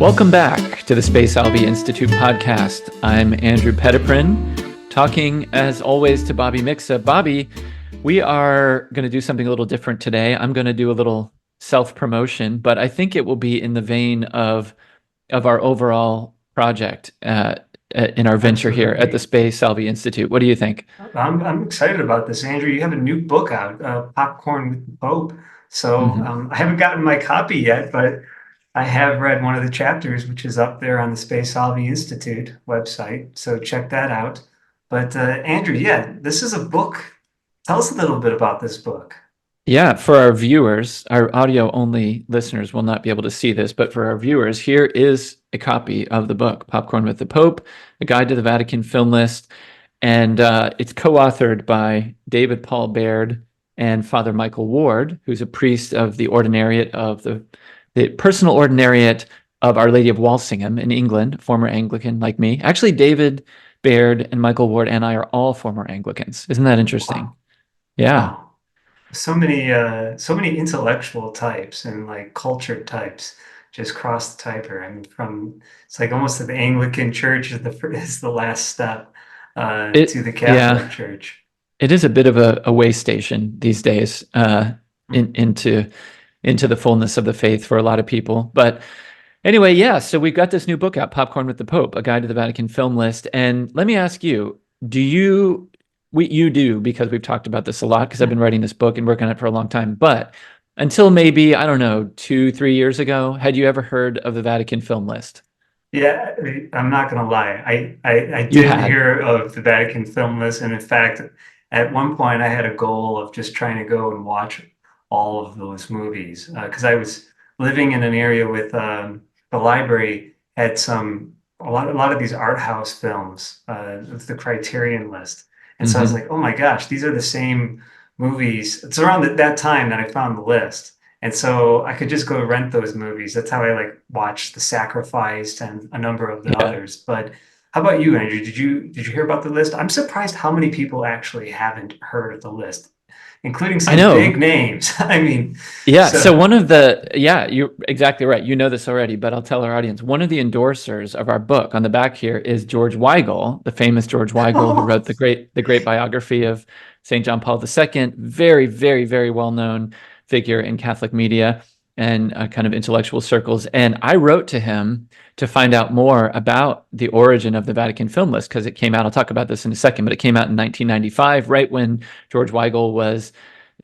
Welcome back to the Space Alvey Institute podcast. I'm Andrew Petiprin, talking as always to Bobby Mixa. Bobby, we are going to do something a little different today. I'm going to do a little self-promotion, but I think it will be in the vein of our overall project in our venture here at the Space Alvey Institute. What do you think? I'm excited about this, Andrew. You have a new book out, Popcorn with the Pope. So I haven't gotten my copy yet, but I have read one of the chapters, which is up there on the Space Alvey Institute website. So check that out. But Andrew, yeah, this is a book. Tell us a little bit about this book. Yeah, for our viewers, our audio-only listeners will not be able to see this, but for our viewers, here is a copy of the book, Popcorn with the Pope, A Guide to the Vatican Film List, and it's co-authored by David Paul Baird and Father Michael Ward, who's a priest of the Ordinariate of the Personal Ordinariate of Our Lady of Walsingham in England, former Anglican like me. Actually, David Baird and Michael Ward and I are all former Anglicans. Isn't that interesting? Wow. Yeah. Wow. So many intellectual types and like cultured types just cross the Tiber. I mean, it's like almost the Anglican Church is the last step to the Catholic Church. It is a bit of a way station these days into the fullness of the faith for a lot of people. But anyway, yeah, so we've got this new book out, Popcorn with the Pope, A Guide to the Vatican Film List. And let me ask you, you do, because we've talked about this a lot, because I've been writing this book and working on it for a long time. But until maybe, I don't know, 2-3 years ago, had you ever heard of the Vatican Film List? Yeah, I'm not going to lie. I did hear of the Vatican Film List. And in fact, at one point I had a goal of just trying to go and watch all of those movies because I was living in an area with the library had a lot of these art house films of the Criterion List. And so I was like, oh my gosh, these are the same movies. It's around that time that I found the list. And so I could just go rent those movies. That's how I like watched The Sacrificed and a number of the others. But how about you, Andrew? Did you hear about the list? I'm surprised how many people actually haven't heard of the list, including some big names. I mean, so one of you're exactly right. You know this already, but I'll tell our audience. One of the endorsers of our book on the back here is George Weigel, the famous George Weigel, who wrote the great biography of St. John Paul II. Very, very, very well-known figure in Catholic media and kind of intellectual circles. And I wrote to him to find out more about the origin of the Vatican Film List, because it came out, I'll talk about this in a second, but it came out in 1995, right when George Weigel was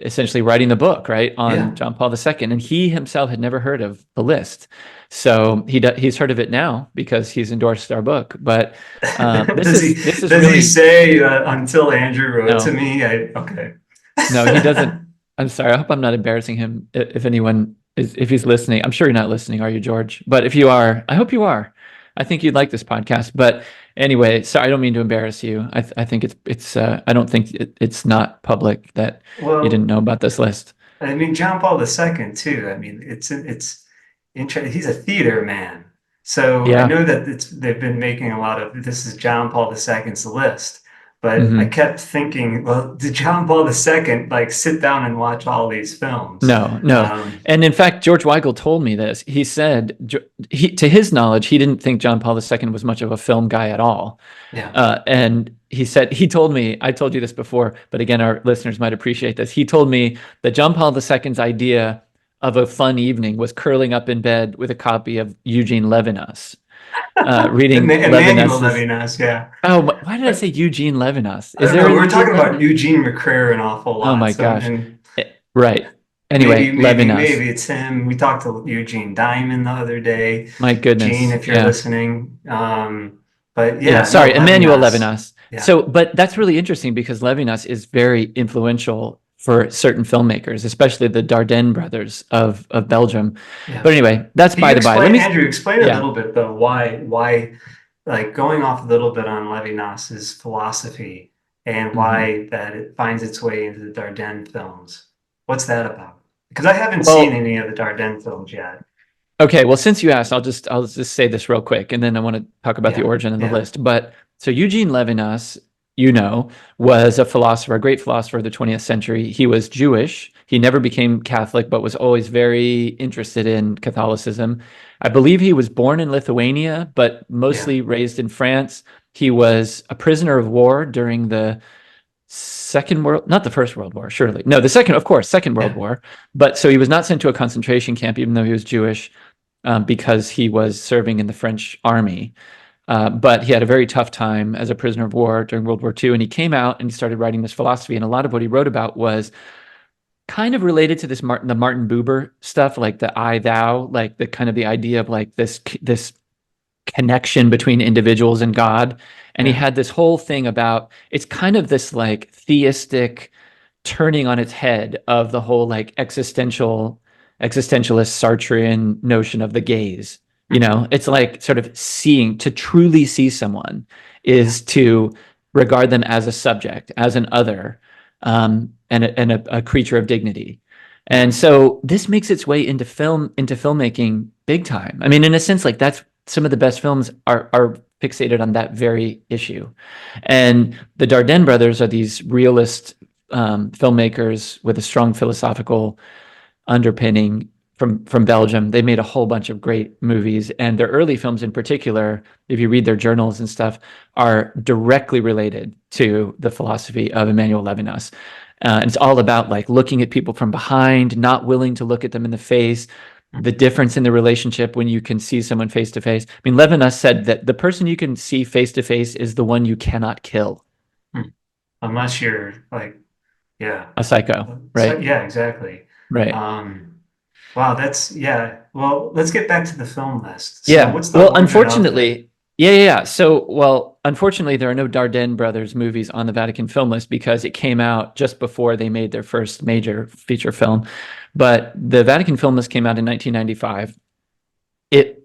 essentially writing the book, right, on John Paul II. And he himself had never heard of the list. So he's heard of it now because he's endorsed our book. But does he say until Andrew wrote to me? Okay. No, he doesn't. I'm sorry. I hope I'm not embarrassing him. If he's listening, I'm sure you're not listening, are you, George? But if you are, I hope you are. I think you'd like this podcast. But anyway, sorry, I don't mean to embarrass you. I think it's I don't think it's not public that you didn't know about this list. I mean, John Paul II too. I mean, it's interesting. He's a theater man, so I know that they've been making a lot of this is John Paul II's list. But I kept thinking, well, did John Paul II like sit down and watch all these films? No. And in fact, George Weigel told me this. He said, to his knowledge, he didn't think John Paul II was much of a film guy at all. Yeah. And he told me, I told you this before, but again, our listeners might appreciate this. He told me that John Paul II's idea of a fun evening was curling up in bed with a copy of Eugene Levinas. Reading Levinas, yeah. Oh, why did I say Eugene Levinas? We're talking about Eugene McCrary an awful lot. Oh my gosh! Right. Anyway, Levinas. Maybe it's him. We talked to Eugene Diamond the other day. My goodness, Gene, if you're listening. But sorry, Emmanuel Levinas. Yeah. So, but that's really interesting because Levinas is very influential for certain filmmakers, especially the Dardenne brothers of Belgium. Yeah. But anyway, that's by the by. Andrew, explain a little bit though, why, like going off a little bit on Levinas's philosophy and why that it finds its way into the Dardenne films. What's that about? Because I haven't seen any of the Dardenne films yet. Okay, well, since you asked, I'll just say this real quick, and then I want to talk about the origin of the list. But so Eugene Levinas, you know, was a philosopher, a great philosopher of the 20th century. He was Jewish. He never became Catholic, but was always very interested in Catholicism. I believe he was born in Lithuania, but Yeah. mostly raised in France. He was a prisoner of war during the not the First World War, surely. No, the second, of course, Second World Yeah. War. But so he was not sent to a concentration camp, even though he was Jewish, because he was serving in the French army. But he had a very tough time as a prisoner of war during World War II. And he came out and he started writing this philosophy. And a lot of what he wrote about was kind of related to the Martin Buber stuff, like the I thou, like the kind of the idea of like this connection between individuals and God. And he Yeah. had this whole thing about it's kind of this like theistic turning on its head of the whole like existentialist Sartrean notion of the gaze. You Mhm. know, it's like sort of seeing, to truly see someone Yeah. is to regard them as a subject, as an other, and a creature of dignity. And Mhm. so this makes its way into filmmaking big time. I mean, in a sense, like that's some of the best films are fixated on that very issue. And the Dardenne brothers are these realist filmmakers with a strong philosophical underpinning from Belgium. They made a whole bunch of great movies, and their early films in particular, if you read their journals and stuff, are directly related to the philosophy of Emmanuel Levinas. And it's all about like looking at people from behind, not willing to look at them in the face, the difference in the relationship when you can see someone face to face. I mean, Levinas said that the person you can see face to face is the one you cannot kill. Mhm. Unless you're like, yeah. A psycho, So right? yeah, exactly. Right. Um, wow, that's yeah. Well, let's get back to the film list. So Yeah. what's the Well, order of the unfortunately, yeah. So, well, unfortunately, there are no Dardenne brothers movies on the Vatican Film List because it came out just before they made their first major feature film. But the Vatican Film List came out in 1995.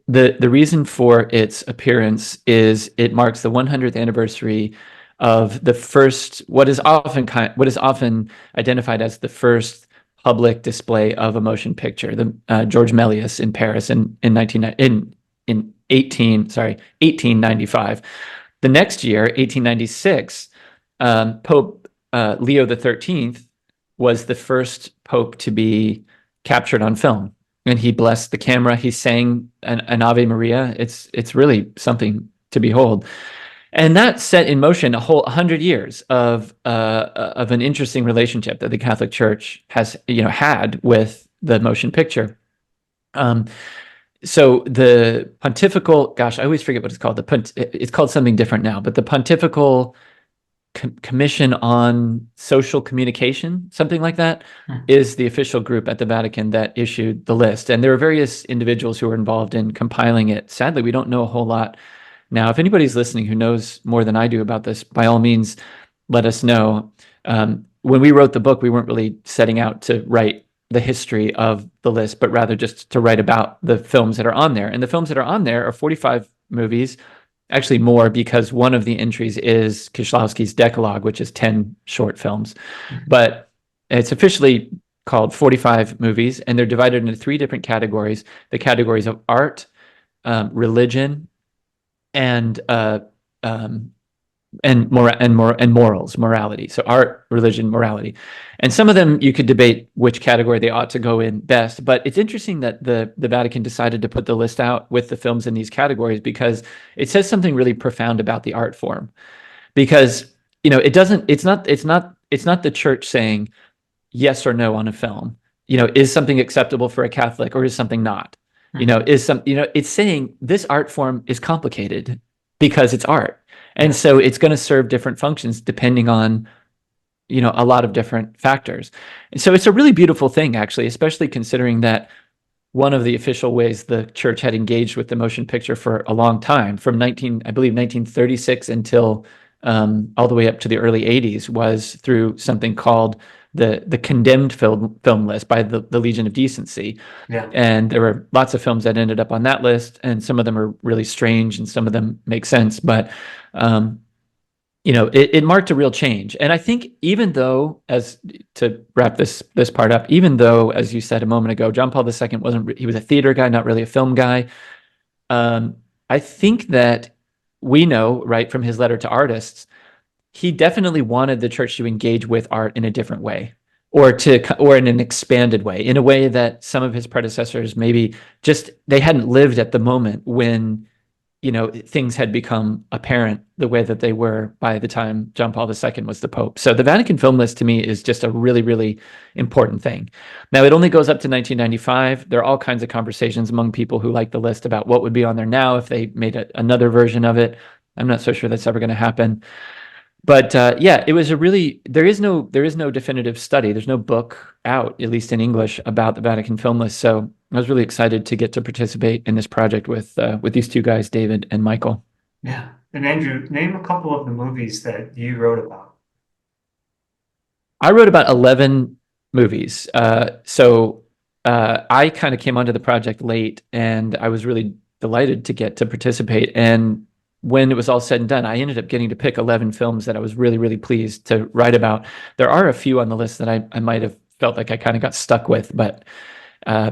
The reason for its appearance is it marks the 100th anniversary of the first what is often identified as the first public display of a motion picture, the George Méliès in Paris in 1895. The next year, 1896, Pope Leo XIII was the first pope to be captured on film, and he blessed the camera. He sang an Ave Maria. It's really something to behold, and that set in motion a whole 100 years of an interesting relationship that the Catholic Church has had with the motion picture. Um, so the pontifical, gosh, I always forget what it's called. It's called something different now, but the Pontifical Commission on Social Communication, something like that, hmm, is the official group at the Vatican that issued the list. And there are various individuals who were involved in compiling it. Sadly, we don't know a whole lot now. If anybody's listening who knows more than I do about this, by all means, let us know. When we wrote the book, we weren't really setting out to write the history of the list, but rather just to write about the films that are on there. And the films that are on there are 45 movies, actually more, because one of the entries is Kieślowski's Decalogue, which is 10 short films. hmm, But it's officially called 45 movies, and they're divided into three different categories: the categories of art, religion, and um, morals, morality. So art, religion, morality. And some of them you could debate which category they ought to go in best. But it's interesting that the Vatican decided to put the list out with the films in these categories because it says something really profound about the art form. Because it doesn't. It's not the church saying yes or no on a film. Is something acceptable for a Catholic or is something not? hmm, It's saying this art form is complicated because it's art. And yeah. so it's going to serve different functions depending on, a lot of different factors. And so it's a really beautiful thing, actually, especially considering that one of the official ways the church had engaged with the motion picture for a long time, from I believe 1936 until all the way up to the early 80s, was through something called the condemned film list by the Legion of Decency. Yeah. And there were lots of films that ended up on that list, and some of them are really strange and some of them make sense. But um, it marked a real change. And I think even though, as to wrap this part up, even though, as you said a moment ago, John Paul II he was a theater guy, not really a film guy. Um, I think that we know, right, from his letter to artists, he definitely wanted the church to engage with art in a different way, or in an expanded way, in a way that some of his predecessors maybe just they hadn't lived at the moment when things had become apparent the way that they were by the time John Paul II was the Pope. So the Vatican Film List to me is just a really, really important thing. Now, it only goes up to 1995. There are all kinds of conversations among people who like the list about what would be on there now if they made another version of it. I'm not so sure that's ever going to happen. But yeah, it was there is no definitive study. There's no book out, at least in English, about the Vatican Film List. So I was really excited to get to participate in this project with these two guys, David and Michael. Yeah. And Andrew, name a couple of the movies that you wrote about. I wrote about 11 movies. So I kind of came onto the project late, and I was really delighted to get to participate. And when it was all said and done, I ended up getting to pick 11 films that I was really, really pleased to write about. There are a few on the list that I might have felt like I kind of got stuck with, but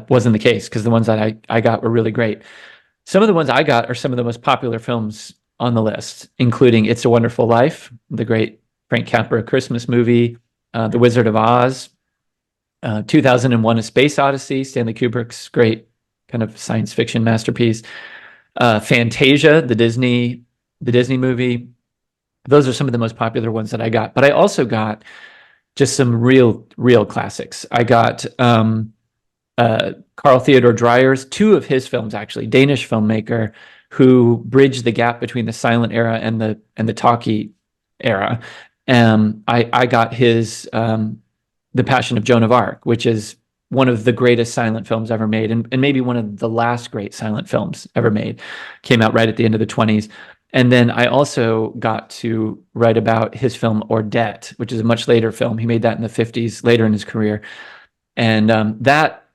wasn't the case, because the ones that I got were really great. Some of the ones I got are some of the most popular films on the list, including It's a Wonderful Life, the great Frank Capra Christmas movie, The Wizard of Oz, 2001: A Space Odyssey, Stanley Kubrick's great kind of science fiction masterpiece, Fantasia, the Disney movie. Those are some of the most popular ones that I got. But I also got just some real classics. I got Carl Theodor Dreyer's, two of his films, actually, Danish filmmaker who bridged the gap between the silent era and the talkie era. I got his The Passion of Joan of Arc, which is one of the greatest silent films ever made, and maybe one of the last great silent films ever made. Came out right at the end of the 1920s. And then I also got to write about his film Ordette, which is a much later film. He made that in the 1950s, later in his career. And that,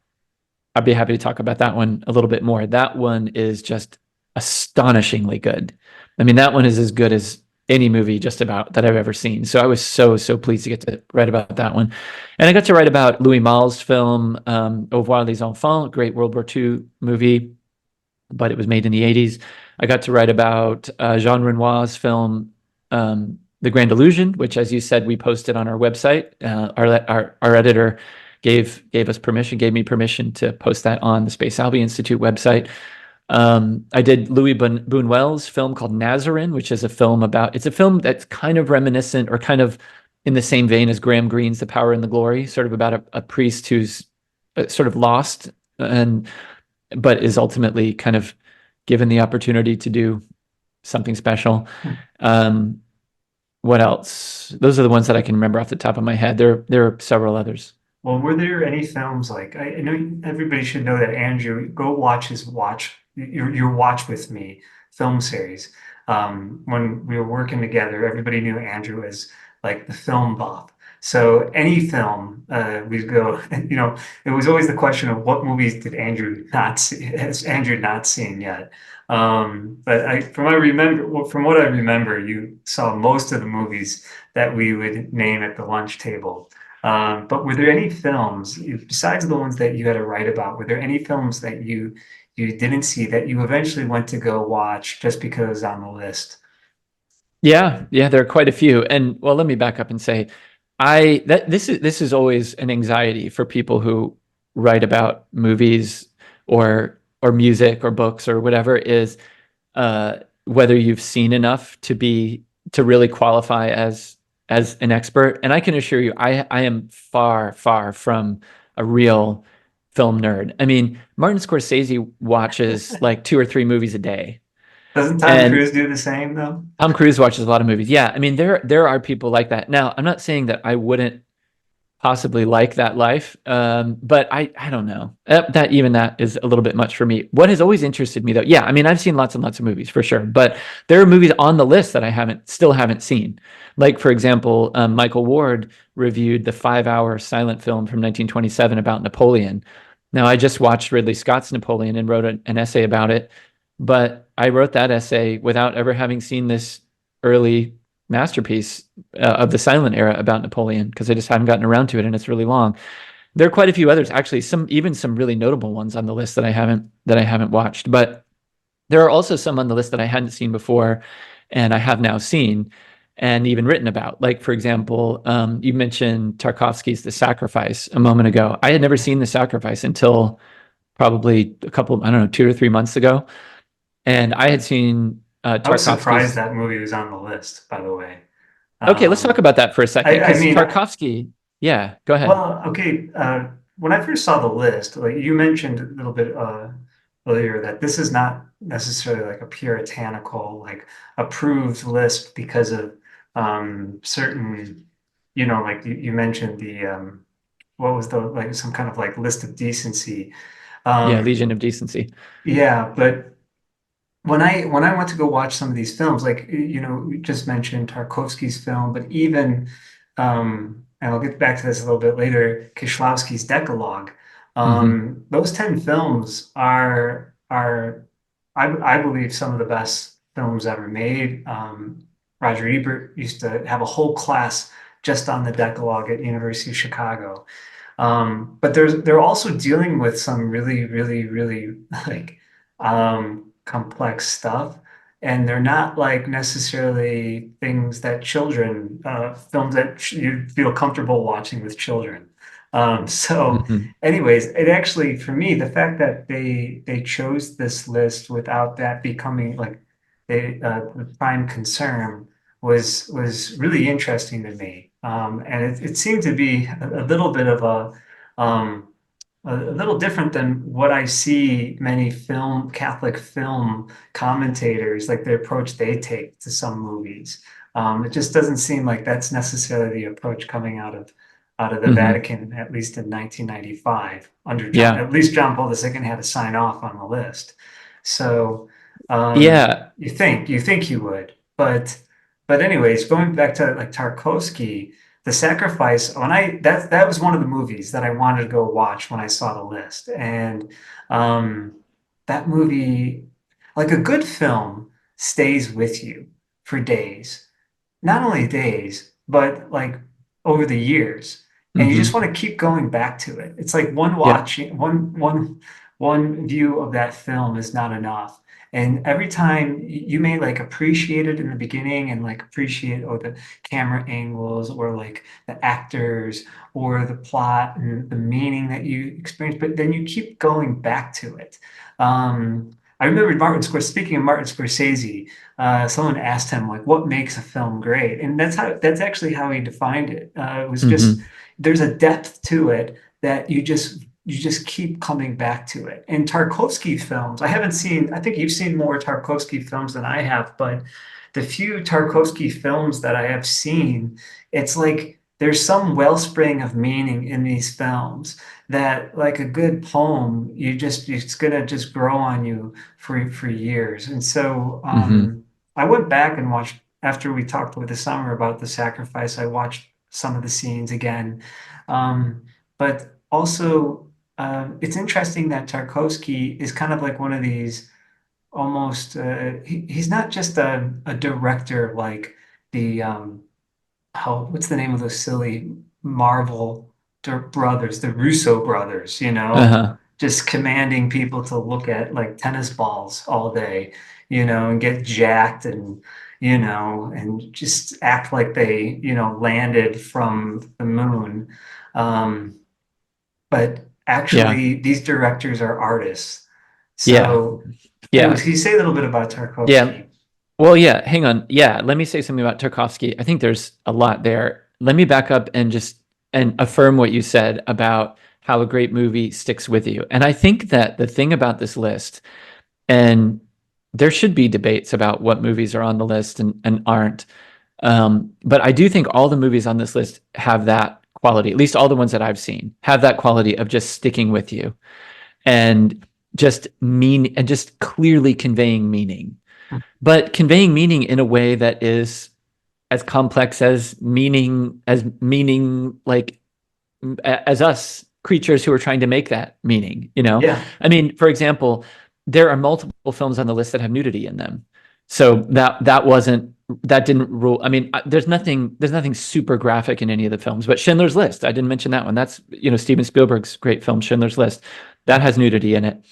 I'd be happy to talk about that one a little bit more. That one is just astonishingly good. I mean, that one is as good as any movie just about that I've ever seen. So I was so pleased to get to write about that one. And I got to write about Louis Malle's film, Au revoir les enfants, great World War II movie, but it was made in the 1980s. I got to write about Jean Renoir's film, The Grand Illusion, which, as you said, we posted on our website. Our editor gave me permission to post that on the Space Alby Institute website. I did Louis Buñuel's film called Nazarene, which is it's a film that's kind of reminiscent or kind of in the same vein as Graham Greene's The Power and the Glory, sort of about a priest who's sort of lost but is ultimately kind of given the opportunity to do something special. What else? Those are the ones that I can remember off the top of my head. There are several others. Well, were there any films I know everybody should know that Andrew, go watch your Watch With Me film series. When we were working together, everybody knew Andrew as like the film buff. So any film, we'd go, it was always the question of what movies did Andrew not see, has Andrew not seen yet? But from what I remember, you saw most of the movies that we would name at the lunch table. But were there any films, besides the ones that you had to write about, were there any films that you didn't see that you eventually went to go watch just because on the list? Yeah, there are quite a few. And well, let me back up and say, this is always an anxiety for people who write about movies or music or books or whatever, is whether you've seen enough to really qualify as an expert. And I can assure you, I am far from a real film nerd. I mean, Martin Scorsese watches like 2 or 3 movies a day. Doesn't Tom Cruise do the same though? Tom Cruise watches a lot of movies. Yeah, I mean, there are people like that. Now, I'm not saying that I wouldn't possibly like that life, but I don't know. That is a little bit much for me. What has always interested me, though, yeah, I mean, I've seen lots and lots of movies for sure, but there are movies on the list that I still haven't seen. Like, for example, Michael Ward reviewed the 5-hour silent film from 1927 about Napoleon. Now, I just watched Ridley Scott's Napoleon and wrote an essay about it, but I wrote that essay without ever having seen this early masterpiece of the silent era about Napoleon, because I just haven't gotten around to it, and it's really long. There are quite a few others, actually, some really notable ones on the list that I haven't watched, but there are also some on the list that I hadn't seen before and I have now seen. and even written about. Like, for example, you mentioned Tarkovsky's The Sacrifice a moment ago. I had never seen The Sacrifice until probably a couple, I don't know, 2 or 3 months ago. And I had seen I was surprised Tarkovsky's. that movie was on the list, by the way. Okay, let's talk Um, about that for a second, I because mean, Tarkovsky, yeah, go ahead. well, okay. When I first saw the list, like you mentioned a little bit earlier, that this is not necessarily like a puritanical, like approved list because of certain, like you mentioned the what was the like some kind of like list of decency. Yeah, Um, Legion of Decency. yeah, but when I went to go watch some of these films, like we just mentioned Tarkovsky's film, but even and I'll get back to this a little bit later, Kieślowski's Decalogue. Hmm. Those 10 films are I believe some of the best films ever made. Roger Ebert used to have a whole class just on the Decalogue at University of Chicago. But they're also dealing with some really, really, really like complex stuff. And they're not like necessarily things that films that you'd feel comfortable watching with children. So Hmm. anyways, it actually, for me, the fact that they chose this list without that becoming like the prime concern was really interesting to me. And it seemed to be a little bit of um, a little different than what I see many Catholic film commentators, like the approach they take to some movies. It just doesn't seem like that's necessarily the approach coming out of the Hmm. Vatican, at least in 1995, under John, Yeah. at least John Paul II had to sign off on the list. So Yeah. you think you would, but anyways, going back to like Tarkovsky, The Sacrifice, that was one of the movies that I wanted to go watch when I saw the list. And um that movie, like a good film, stays with you for days. Not only days, but like over the years. And you just Hmm. want to keep going back to it. It's like Yep. one view of that film is not enough. And every time you may like appreciate it in the beginning and like appreciate the camera angles or like the actors or the plot and the meaning that you experience, but then you keep going back to it. I remember speaking of Martin Scorsese, someone asked him like, what makes a film great? And that's actually how he defined it. It was just, Hmm. there's a depth to it that you just keep coming back to it. And Tarkovsky films, I think you've seen more Tarkovsky films than I have, but the few Tarkovsky films that I have seen, it's like there's some wellspring of meaning in these films that, like a good poem, it's gonna just grow on you for years. And so Hmm. I went back and watched, after we talked with the summer about The Sacrifice, I watched some of the scenes again. But also, it's interesting that Tarkovsky is kind of like one of these almost, he's not just a director like what's the name of those silly Marvel brothers, the Russo brothers, Uh-huh. just commanding people to look at like tennis balls all day, and get jacked and just act like they, landed from the moon. Um, but Yeah. actually, these directors are artists. Yeah. So, anyways, Yeah. can you say a little bit about Yeah. Tarkovsky? Well, yeah, hang on. Yeah, let me say something about Tarkovsky. I think there's a lot there. Let me back up and just and affirm what you said about how a great movie sticks with you. And I think that the thing about this list, and there should be debates about what movies are on the list and aren't. But I do think all the movies on this list have that quality, at least all the ones that I've seen, have that quality of just sticking with you and just clearly conveying meaning, but conveying meaning in a way that is as complex as meaning like as us creatures who are trying to make that meaning. Yeah, I mean, for example, there are multiple films on the list that have nudity in them, so that didn't rule. I mean, there's nothing super graphic in any of the films, but Schindler's List, I didn't mention that one. That's Steven Spielberg's great film, Schindler's List, that has nudity in it.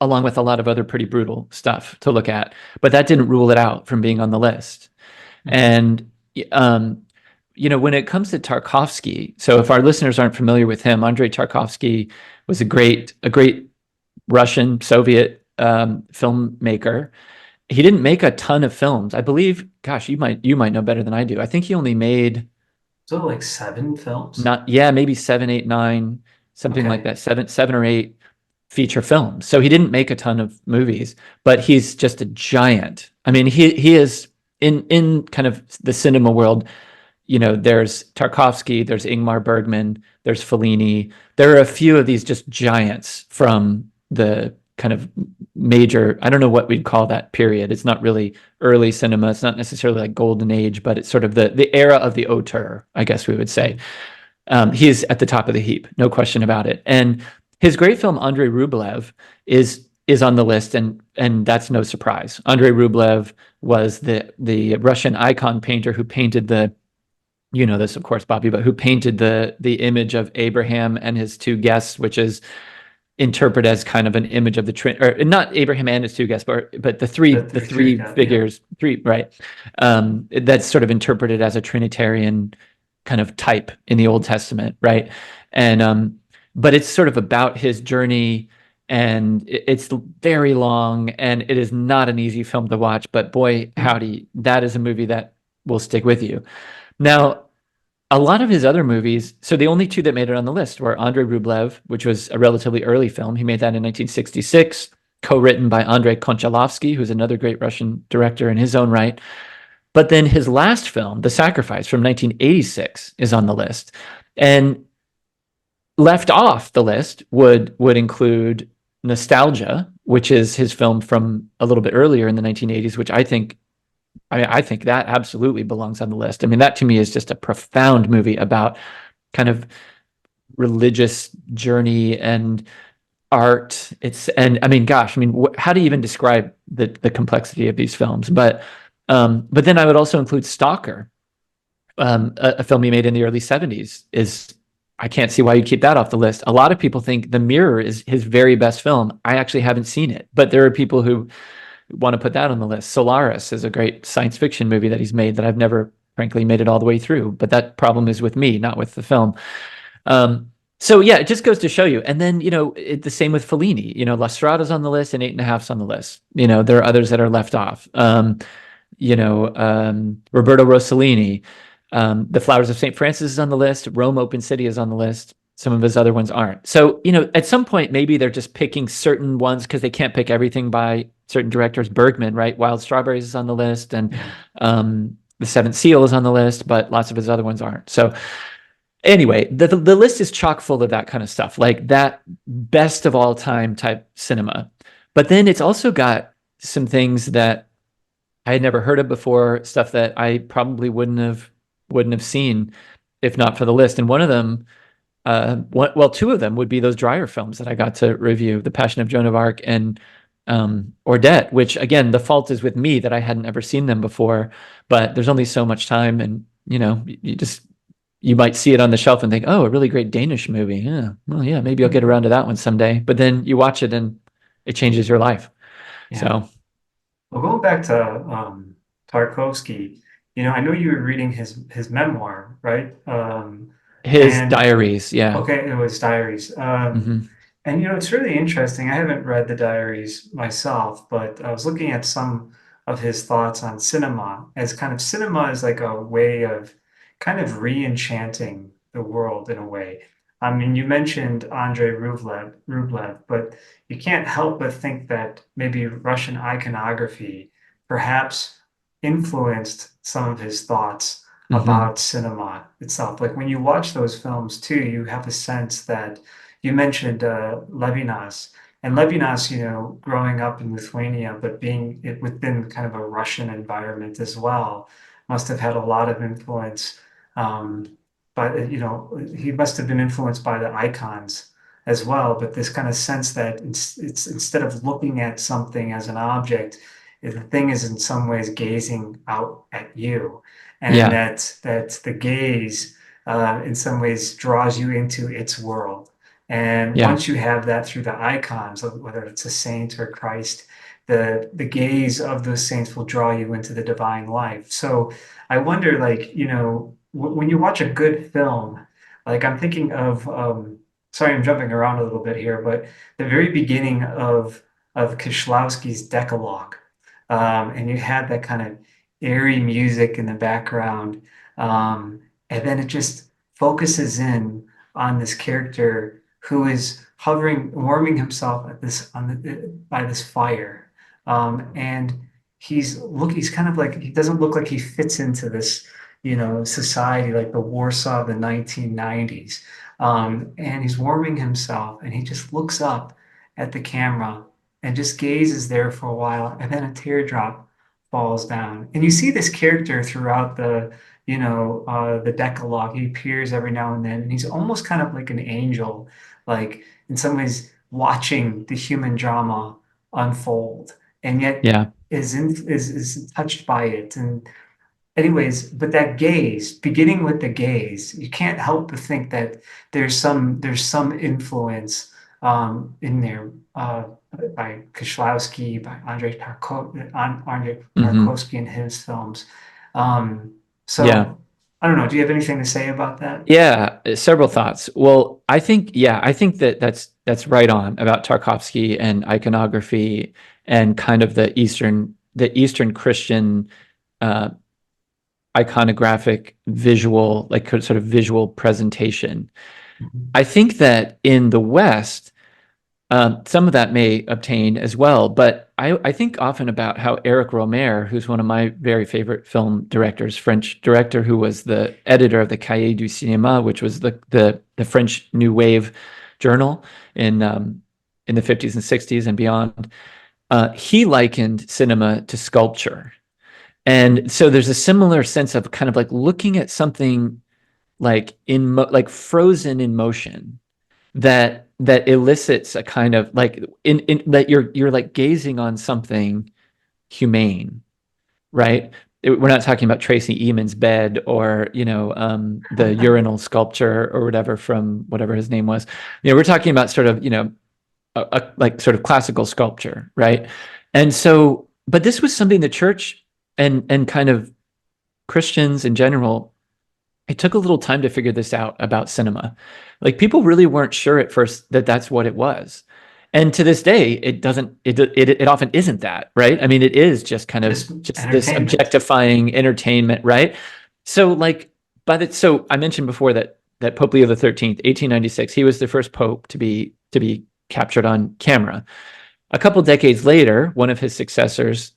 along with a lot of other pretty brutal stuff to look at. But that didn't rule it out from being on the list. Mhm. And um, when it comes to Tarkovsky, so if our listeners aren't familiar with him, Andrei Tarkovsky was a great Russian Soviet filmmaker. He didn't make a ton of films. I believe, gosh, you might know better than I do. I think he only made So like 7 films? not yeah, maybe seven, eight, nine, something like Okay. that. Seven or eight feature films. So he didn't make a ton of movies, but he's just a giant. I mean, he is in kind of the cinema world. There's Tarkovsky, there's Ingmar Bergman, there's Fellini. There are a few of these just giants from the kind of major, I don't know what we'd call that period. It's not really early cinema. It's not necessarily like golden age, but it's sort of the era of the auteur, I guess we would say. He's at the top of the heap, no question about it. And his great film Andrei Rublev is on the list, and that's no surprise. Andrei Rublev was the Russian icon painter who painted this, of course, Bobby, but who painted the image of Abraham and his two guests, which is interpreted as kind of an image of the Trin, or not Abraham and his two guests, but the three The the three three got, yeah. figures, three, right? That's sort of interpreted as a Trinitarian kind of type in the Old Testament, right? And but it's sort of about his journey, and it's very long, and it is not an easy film to watch. But boy, howdy, that is a movie that will stick with you. Now, a lot of his other movies, so the only two that made it on the list were Andrei Rublev, which was a relatively early film. He made that in 1966, co-written by Andrei Konchalovsky, who's another great Russian director in his own right. But then his last film, The Sacrifice from 1986, is on the list. And left off the list would include Nostalgia, which is his film from a little bit earlier in the 1980s, which I think that absolutely belongs on the list. I mean, that to me is just a profound movie about kind of religious journey and art. And I mean, gosh, I mean, how do you even describe the complexity of these films? But then I would also include Stalker, a film he made in the early 70s. I can't see why you keep that off the list. A lot of people think The Mirror is his very best film. I actually haven't seen it, but there are people who want to put that on the list. Solaris is a great science fiction movie that he's made that I've never, frankly, made it all the way through. But that problem is with me, not with the film. So yeah, it just goes to show you. And then the same with Fellini. La Strada's on the list, and Eight and a Half's on the list. There are others that are left off. Roberto Rossellini, The Flowers of St. Francis is on the list. Rome Open City is on the list. Some of his other ones aren't. So, at some point, maybe they're just picking certain ones because they can't pick everything by certain directors. Bergman, right? Wild Strawberries is on the list, and The Seventh Seal is on the list, but lots of his other ones aren't. So anyway, the list is chock full of that kind of stuff, like that best of all time type cinema. But then it's also got some things that I had never heard of before, stuff that I probably wouldn't have seen if not for the list. And one of them, two of them would be those Dreyer films that I got to review, The Passion of Joan of Arc and Ordet, which again, the fault is with me that I hadn't ever seen them before, but there's only so much time, and you might see it on the shelf and think, oh, a really great Danish movie. Yeah, well, yeah, maybe I'll get around to that one someday. But then you watch it and it changes your life. Yeah. So Well, going back to Tarkovsky, I know you were reading his memoir, right? his And diaries, yeah. okay, it was diaries. Hmm. And it's really interesting. I haven't read the diaries myself, but I was looking at some of his thoughts on cinema as kind of cinema is like a way of kind of re-enchanting the world in a way. I mean, you mentioned Andrei Rublev, but you can't help but think that maybe Russian iconography perhaps influenced some of his thoughts Hmm. about cinema itself. Like when you watch those films too, you have a sense that you mentioned Levinas, and Levinas, growing up in Lithuania, but being within kind of a Russian environment as well, must have had a lot of influence. But he must have been influenced by the icons as well. But this kind of sense that it's instead of looking at something as an object, the thing is in some ways gazing out at you, and Yeah. that the gaze in some ways draws you into its world. And Yeah. once you have that through the icons, whether it's a saint or Christ, the gaze of those saints will draw you into the divine life. So I wonder, like, when you watch a good film, like I'm thinking of, sorry, I'm jumping around a little bit here, but the very beginning of Kieślowski's Decalogue, and you had that kind of airy music in the background, and then it just focuses in on this character who is hovering, warming himself at this by this fire, and he's kind of like, he doesn't look like he fits into this, society like the Warsaw of the 1990s, and he's warming himself, and he just looks up at the camera and just gazes there for a while, and then a teardrop falls down, and you see this character throughout the Decalogue. He appears every now and then, and he's almost kind of like an angel, like in some ways watching the human drama unfold, and yet Yeah. is touched by it. And anyways, but that gaze, beginning with the gaze, you can't help but think that there's some influence in there by Kieślowski, by Andrei Hmm. Tarkovsky in his films. Um, Yeah. so I don't know. Do you have anything to say about that? Yeah, several thoughts. Well, I think that that's right on about Tarkovsky and iconography and kind of the Eastern Christian uh, iconographic visual, like sort of visual presentation. Mhm. I think that in the West, some of that may obtain as well, but I think often about how Eric Romer, who's one of my very favorite film directors, French director who was the editor of the Cahiers du Cinéma, which was the French New Wave journal in the 50s and 60s and beyond. He likened cinema to sculpture. And so there's a similar sense of kind of like looking at something like like frozen in motion that elicits a kind of like in that you're like gazing on something humane, right? We're not talking about Tracy Emin's bed or the urinal sculpture or whatever from whatever his name was. We're talking about sort of like sort of classical sculpture, right? And so, but this was something the church and kind of Christians in general, it took a little time to figure this out about cinema. Like people really weren't sure at first that that's what it was. And to this day, it often isn't that, right? I mean, it is just kind of Just just this entertainment. objectifying entertainment, right? So like so I mentioned before that Pope Leo the 13th, 1896, he was the first pope to be captured on camera. A couple decades later, one of his successors,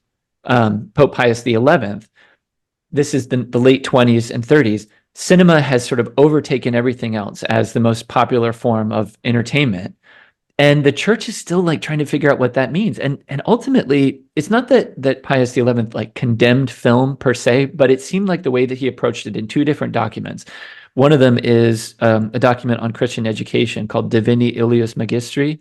Pope Pius the 11th, this is the late 20s and 30s, cinema has sort of overtaken everything else as the most popular form of entertainment. And the church is still like trying to figure out what that means. And ultimately, it's not that Pius the 11th like condemned film per se, but it seemed like the way that he approached it in two different documents. One of them is a document on Christian education called Divini Ilius Magistri,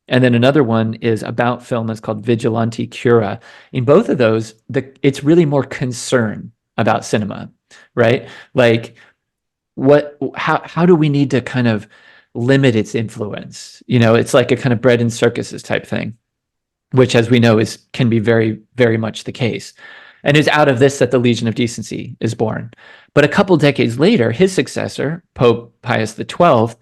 and then another one is about film that's called Vigilante Cura. In both of those, it's really more concern about cinema, right? Like how do we need to kind of limit its influence? It's like a kind of bread and circuses type thing, which as we know can be very, very much the case. And it's out of this that the Legion of Decency is born. But a couple decades later, his successor, Pope Pius XII,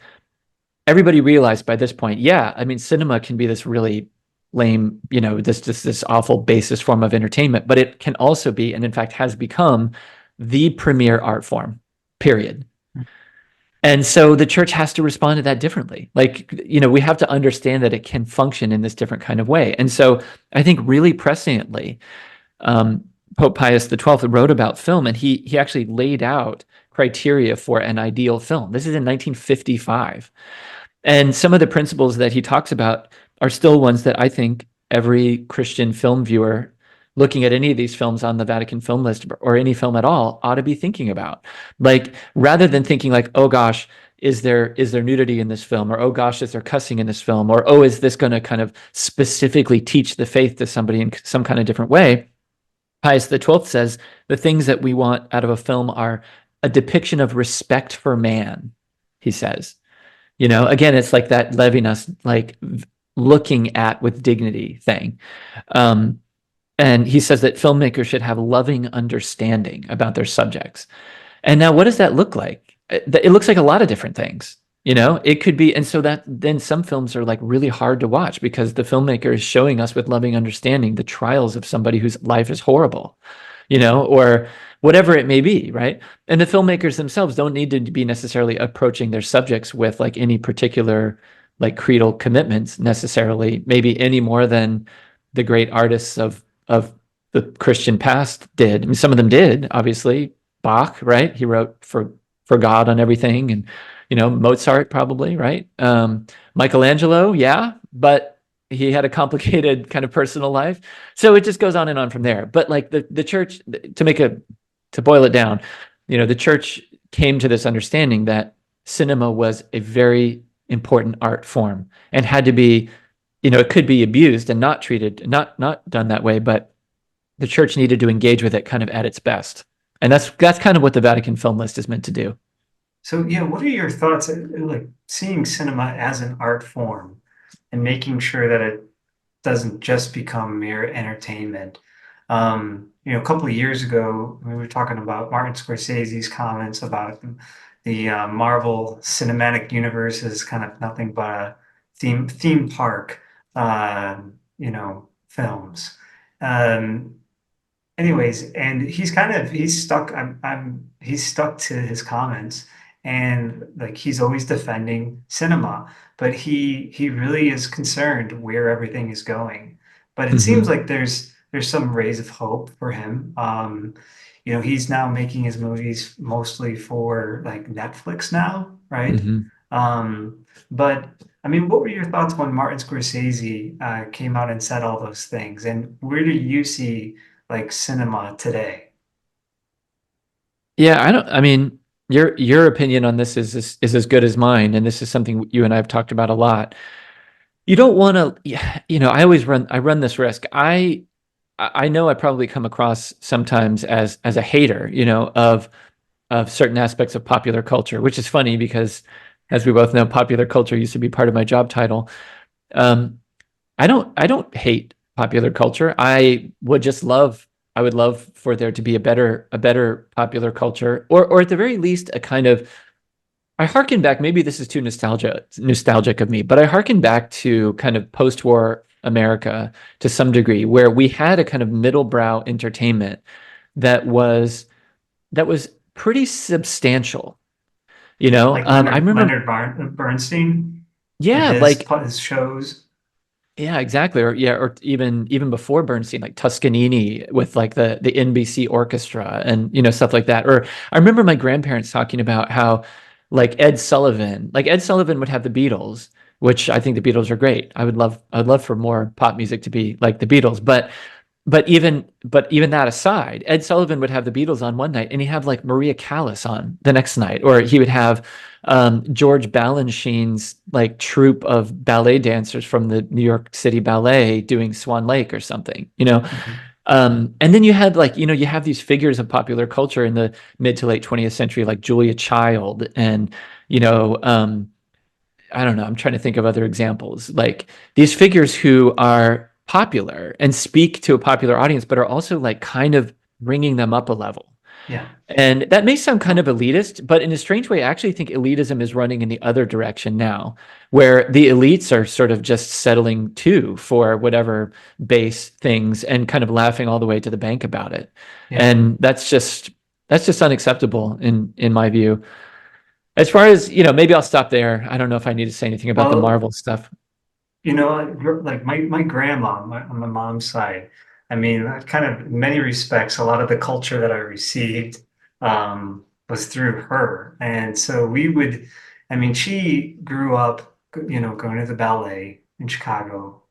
everybody realized by this point, yeah, I mean, cinema can be this really lame, this awful basis form of entertainment, but it can also be, and in fact has become, the premier art form, period. And so the church has to respond to that differently. Like, we have to understand that it can function in this different kind of way. And so I think really presciently, Pope Pius XII wrote about film, and he actually laid out criteria for an ideal film. This is in 1955. And some of the principles that he talks about are still ones that I think every Christian film viewer looking at any of these films on the Vatican Film List or any film at all ought to be thinking about. Like, rather than thinking like, oh gosh, is there nudity in this film? Or, oh gosh, is there cussing in this film? Or, oh, is this going to kind of specifically teach the faith to somebody in some kind of different way? Pius XII says the things that we want out of a film are a depiction of respect for man, he says. Again, it's like that Levinas, like looking at with dignity thing. Um, and he says that filmmakers should have loving understanding about their subjects. And now, what does that look like? It looks like a lot of different things. It could be, and so that then some films are like really hard to watch because the filmmaker is showing us with loving understanding the trials of somebody whose life is horrible, or whatever it may be, right? And the filmmakers themselves don't need to be necessarily approaching their subjects with like any particular like creedal commitments necessarily, maybe any more than the great artists of the Christian past did. I mean, some of them did, obviously. Bach, right? He wrote for God on everything, and Mozart probably, right? Michelangelo, yeah, but he had a complicated kind of personal life. So it just goes on and on from there. But like the church, to boil it down, the church came to this understanding that cinema was a very important art form and had to be, it could be abused and not treated, not done that way, but the church needed to engage with it kind of at its best. And that's kind of what the Vatican Film List is meant to do. So yeah, what are your thoughts, like seeing cinema as an art form and making sure that it doesn't just become mere entertainment? A couple of years ago, we were talking about Martin Scorsese's comments about the Marvel Cinematic Universe is kind of nothing but a theme park, films. Um, Anyways, and he's stuck. He's stuck to his comments, and like he's always defending cinema, but he really is concerned where everything is going. But it seems Hmm. like there's some rays of hope for him. He's now making his movies mostly for like Netflix now, right? Hmm. But I mean, what were your thoughts when Martin Scorsese came out and said all those things? And where do you see like cinema today? Yeah, I mean, your opinion on this is as good as mine, and this is something you and I have talked about a lot. You don't want to, I run this risk. I know I probably come across sometimes as a hater, of certain aspects of popular culture, which is funny because, as we both know, popular culture used to be part of my job title. Um, I don't hate popular culture. I would love for there to be a better popular culture, or at the very least a kind of, I harken back, maybe this is too nostalgic of me, but I harken back to kind of post-war America to some degree, where we had a kind of middle brow entertainment that was that was pretty substantial. Like I remember, Bernstein and yeah, his like, his shows. yeah, exactly. Or yeah, or even before Bernstein, like Toscanini with like the NBC orchestra and stuff like that. Or I remember my grandparents talking about how like Ed Sullivan would have the Beatles, which I think the Beatles are great. I'd love for more pop music to be like the Beatles. But even that aside, Ed Sullivan would have the Beatles on one night, and he'd have like Maria Callas on the next night, or he would have George Balanchine's like troupe of ballet dancers from the New York City Ballet doing Swan Lake or something. Mhm. And then you had like you have these figures of popular culture in the mid to late 20th century, like Julia Child, and you know. I don't know. I'm trying to think of other examples. Like these figures who are popular and speak to a popular audience, but are also like kind of bringing them up a level. Yeah. And that may sound kind of elitist, but in a strange way, I actually think elitism is running in the other direction now, where the elites are sort of just settling too for whatever base things and kind of laughing all the way to the bank about it. Yeah. And that's just unacceptable in my view. As far as, maybe I'll stop there. I don't know if I need to say anything about the Well, Marvel stuff. like my grandma on my mom's side, I mean, kind of in many respects, a lot of the culture that I received was through her. And so I mean, she grew up, going to the ballet in Chicago.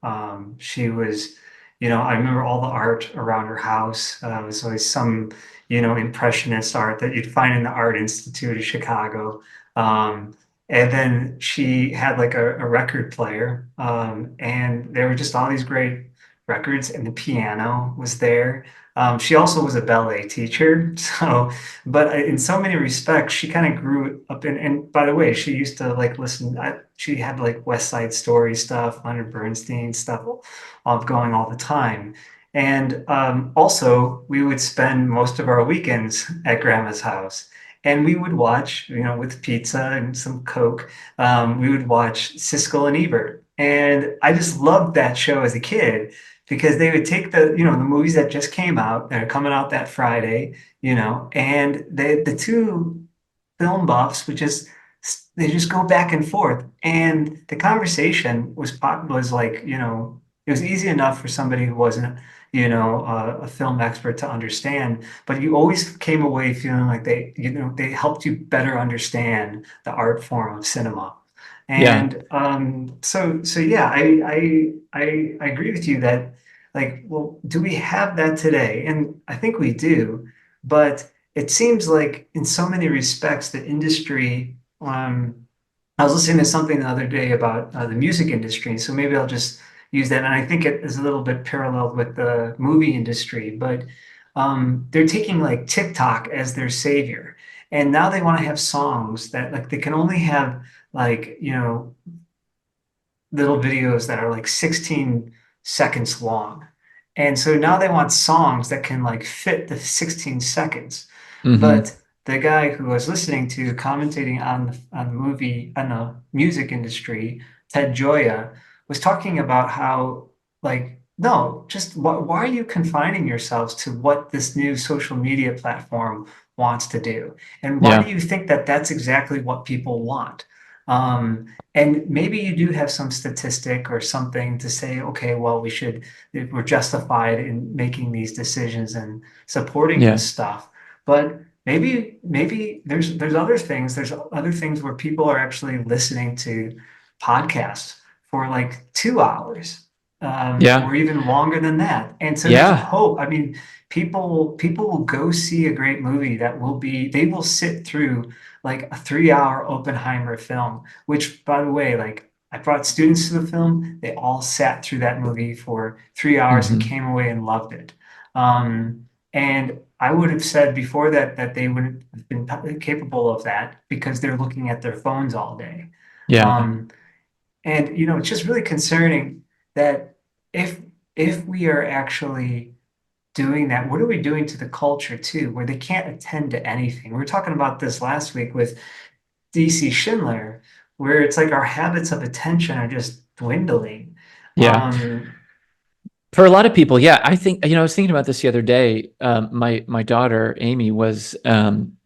She was, I remember all the art around her house. It was always some, impressionist art that you'd find in the Art Institute of Chicago. Um, and then she had like a record player, and there were just all these great records, and the piano was there. She also was a ballet teacher, so but in so many respects, she kind of grew up in. And by the way, she used to like listen. She had like West Side Story stuff, Leonard Bernstein stuff, of going all the time. And also, we would spend most of our weekends at Grandma's house, and we would watch, with pizza and some Coke. We would watch Siskel and Ebert, and I just loved that show as a kid because they would take the movies that just came out that are coming out that Friday, and the two film buffs would just they just go back and forth, and the conversation was like, it was easy enough for somebody who wasn't a film expert to understand, but you always came away feeling like they helped you better understand the art form of cinema. Yeah. And so yeah, I agree with you that, like, well, do we have that today? And I think we do, but it seems like in so many respects the industry. I was listening to something the other day about the music industry, so maybe I'll just use that. And I think it is a little bit paralleled with the movie industry, but they're taking like TikTok as their savior, and now they want to have songs that, like, they can only have, like, little videos that are like 16 seconds long. And so now they want songs that can like fit the 16 seconds. Hmm. But the guy who I was listening to commentating on the movie, on the music industry, Ted Gioia, was talking about how, like, no, just why are you confining yourselves to what this new social media platform wants to do? And why do Yeah. you think that that's exactly what people want? And maybe you do have some statistic or something to say, okay, well, we're justified in making these decisions and supporting Yeah. this stuff. But maybe there's other things where people are actually listening to podcasts for like 2 hours, Yeah. or even longer than that. And so there's Yeah. hope. I mean, people will go see a great movie they will sit through like a 3 hour Oppenheimer film, which, by the way, like, I brought students to the film. They all sat through that movie for 3 hours and Hmm. came away and loved it. And I would have said before that they wouldn't have been capable of that because they're looking at their phones all day. Yeah. Um, and it's just really concerning that if if we are actually doing that, what are we doing to the culture too, where they can't attend to anything? We were talking about this last week with DC Schindler, where it's like our habits of attention are just dwindling. Yeah. Um, For a lot of people, yeah, I think, I was thinking about this the other day. My daughter Amy was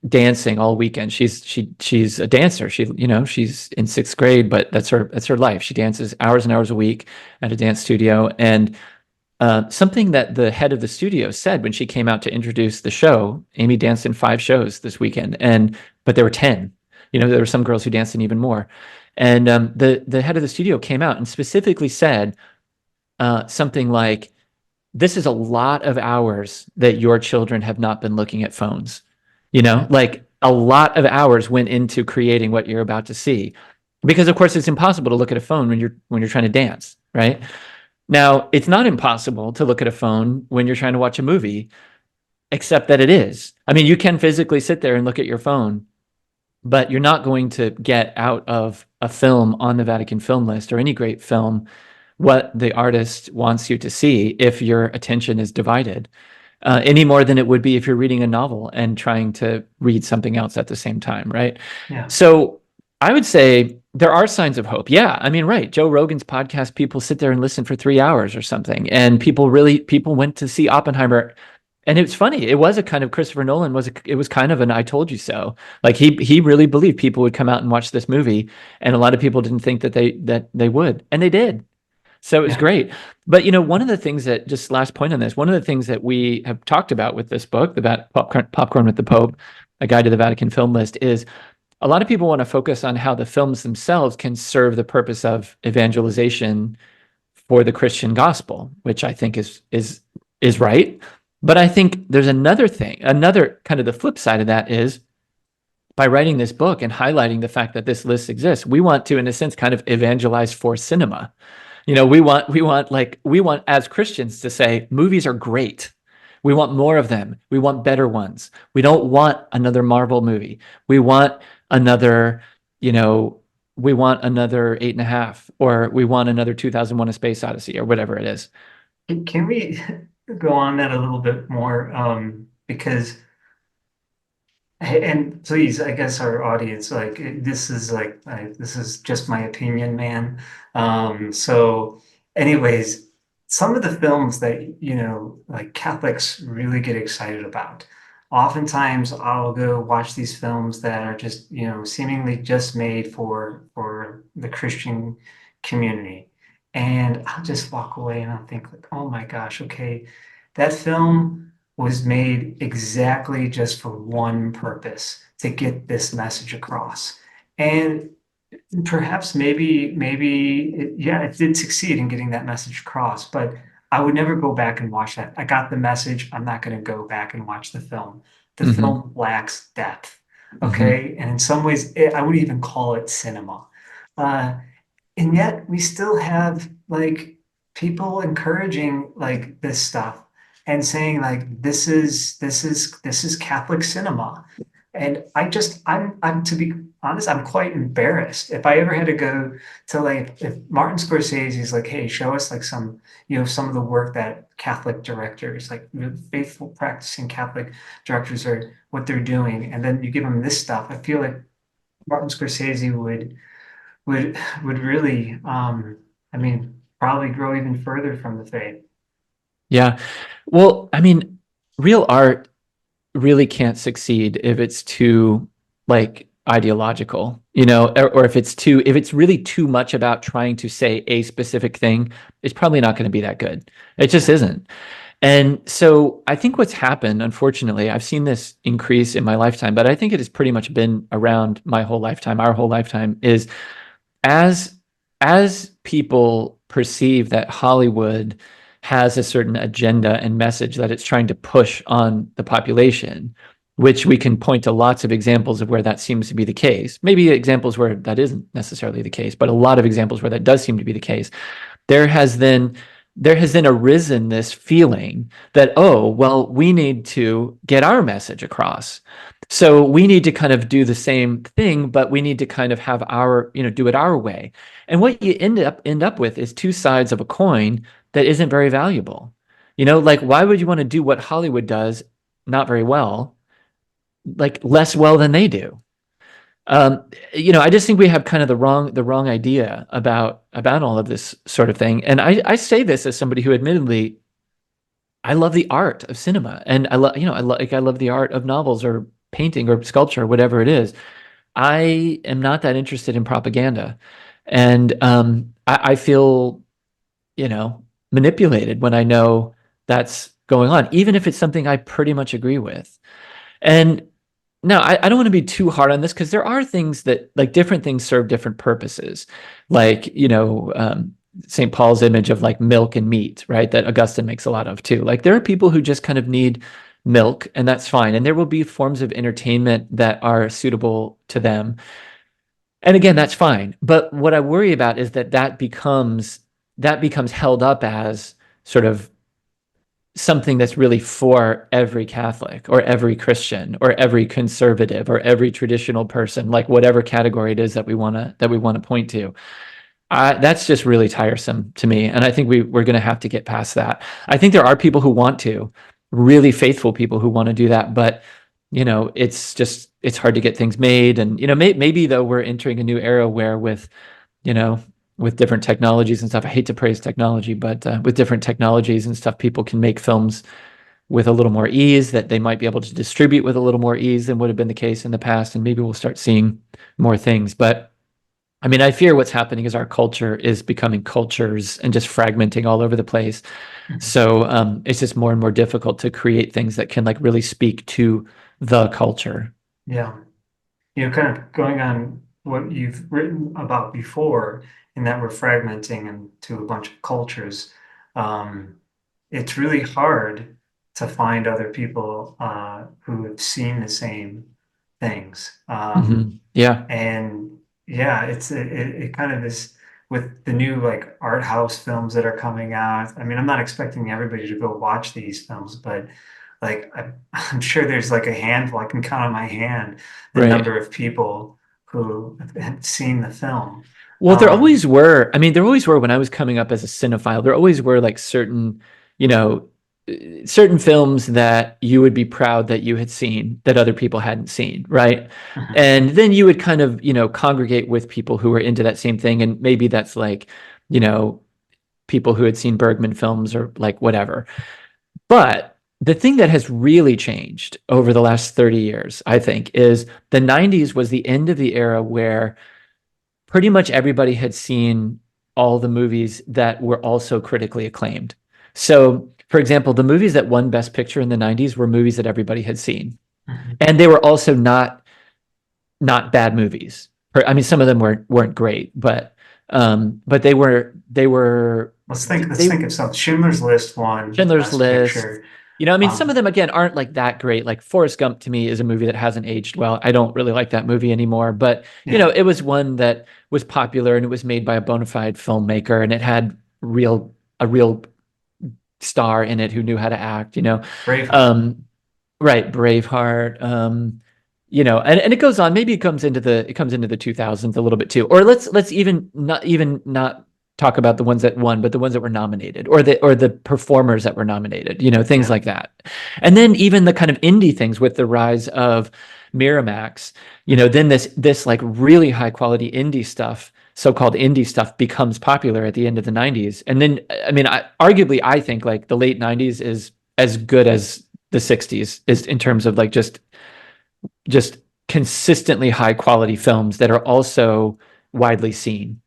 dancing all weekend. She's a dancer. She's in sixth grade, but that's her life. She dances hours and hours a week at a dance studio. And something that the head of the studio said when she came out to introduce the show, Amy danced in 5 shows this weekend, but there were 10. There were some girls who danced in even more. And the head of the studio came out and specifically said something like, this is a lot of hours that your children have not been looking at phones. yeah, Like a lot of hours went into creating what you're about to see. Because of course it's impossible to look at a phone when you're trying to dance, right? Now, it's not impossible to look at a phone when you're trying to watch a movie, except that it is. I mean, you can physically sit there and look at your phone, but you're not going to get out of a film on the Vatican Film List or any great film what the artist wants you to see if your attention is divided, any more than it would be if you're reading a novel and trying to read something else at the same time, right? yeah, So I would say there are signs of hope. Yeah, I mean, right. Joe Rogan's podcast, people sit there and listen for 3 hours or something, and people went to see Oppenheimer. And it's funny. It was a kind of Christopher Nolan it was kind of an I told you so. Like he really believed people would come out and watch this movie, and a lot of people didn't think that they would, and they did. So it was yeah, great. But one of the things that, just last point on this, one of the things that we have talked about with this book, about Popcorn with the Pope, a guide to the Vatican Film List, is a lot of people want to focus on how the films themselves can serve the purpose of evangelization for the Christian gospel, which I think is right. But I think there's another thing, another kind of the flip side of that is, by writing this book and highlighting the fact that this list exists, we want to, in a sense, kind of evangelize for cinema. We want as Christians to say movies are great. We want more of them. We want better ones. We don't want another Marvel movie. We want another, you know, we want another Eight and a Half, or we want another 2001: A Space Odyssey, or whatever it is. Can we go on that a little bit more? Because, and please, I guess our audience, like, this is just my opinion, man. So, anyways, some of the films that, like Catholics really get excited about. Oftentimes, I'll go watch these films that are just, seemingly just made for the Christian community. And I'll just walk away and I'll think like, oh my gosh, okay, that film was made exactly just for one purpose, to get this message across. And perhaps yeah, it did succeed in getting that message across, but I would never go back and watch that. I got the message. I'm not going to go back and watch the film. The Hmm. film lacks depth. Hmm. Okay. And in some ways, I wouldn't even call it cinema. Uh, and yet we still have like people encouraging like this stuff and saying like this is Catholic cinema. And I'm to be honest, I'm quite embarrassed. If I ever had to go to like if Martin Scorsese is like, hey, show us like some of the work that Catholic directors, like faithful practicing Catholic directors are what they're doing, and then you give them this stuff, I feel like Martin Scorsese would would really I mean probably grow even further from the faith. Yeah. Well, I mean, real art really can't succeed if it's too like ideological, or if it's really too much about trying to say a specific thing, it's probably not going to be that good. It just Yeah. isn't. And so I think what's happened, unfortunately, I've seen this increase in my lifetime, but I think it has pretty much been around my whole lifetime, our whole lifetime, is as as people perceive that Hollywood has a certain agenda and message that it's trying to push on the population, which we can point to lots of examples of where that seems to be the case. Maybe examples where that isn't necessarily the case, but a lot of examples where that does seem to be the case. There has then there has then arisen this feeling that, oh, well, we need to get our message across. So we need to kind of do the same thing, but we need to kind of have our, do it our way. And what you end up with is two sides of a coin that isn't very valuable. Like why would you want to do what Hollywood does not very well, like less well than they do? I just think we have kind of the wrong idea about all of this sort of thing. And I say this as somebody who admittedly I love the art of cinema, and I love the art of novels or painting or sculpture, whatever it is. I am not that interested in propaganda, and I feel you know manipulated when I know that's going on, even if it's something I pretty much agree with. And no, I don't want to be too hard on this because there are things that like different things serve different purposes. Like, St. Paul's image of like milk and meat, right? That Augustine makes a lot of too. Like there are people who just kind of need milk and that's fine. And there will be forms of entertainment that are suitable to them. And again, that's fine. But what I worry about is that becomes held up as sort of something that's really for every Catholic or every Christian or every conservative or every traditional person, like whatever category it is that we want to point to. That's just really tiresome to me, and I think we're going to have to get past that. I think there are people who want to, really faithful people who want to do that, but it's hard to get things made, and maybe though we're entering a new era where you know, with different technologies and stuff. I hate to praise technology, but with different technologies and stuff, people can make films with a little more ease that they might be able to distribute with a little more ease than would have been the case in the past. And maybe we'll start seeing more things. But I mean, I fear what's happening is our culture is becoming cultures and just fragmenting all over the place. So it's just more and more difficult to create things that can like really speak to the culture. Yeah. Kind of going on what you've written about before, in that we're fragmenting into a bunch of cultures. Um, it's really hard to find other people who have seen the same things. Yeah. And yeah, it kind of is. with the new like art house films that are coming out. I mean, I'm not expecting everybody to go watch these films, but like I'm sure there's like a handful. I can count on my hand the Right. number of people who have seen the film. Well, there Um, always were. I mean, there always were when I was coming up as a cinephile. There always were like certain, you know, certain films that you would be proud that you had seen that other people hadn't seen, right? And then you would kind of, congregate with people who were into that same thing. And maybe that's like, you know, people who had seen Bergman films or like whatever. But the thing that has really changed over the last 30 years, I think, is the 90s was the end of the era where pretty much everybody had seen all the movies that were also critically acclaimed. So, for example, the movies that won Best Picture in the 90s were movies that everybody had seen. And they were also not bad movies. I mean, some of them weren't great, but they were let's they think of something. Schindler's List won Schindler's Best List. Picture. I mean, some of Um, them again aren't like that great. Like Forrest Gump to me is a movie that hasn't aged well. I don't really like that movie anymore, but yeah, it was one that was popular and it was made by a bona fide filmmaker and it had a real star in it who knew how to act. Braveheart. Um, right, Braveheart. And it goes on. Maybe it comes into the 2000s a little bit too. Or let's even not talk about the ones that won, but the ones that were nominated, or the performers that were nominated. Things Yeah. like that. And then even the kind of indie things with the rise of Miramax. Then this like really high quality indie stuff, so-called indie stuff, becomes popular at the end of the 90s. And then, I mean, arguably, I think like the late 90s is as good as the 60s is in terms of like just consistently high quality films that are also widely seen,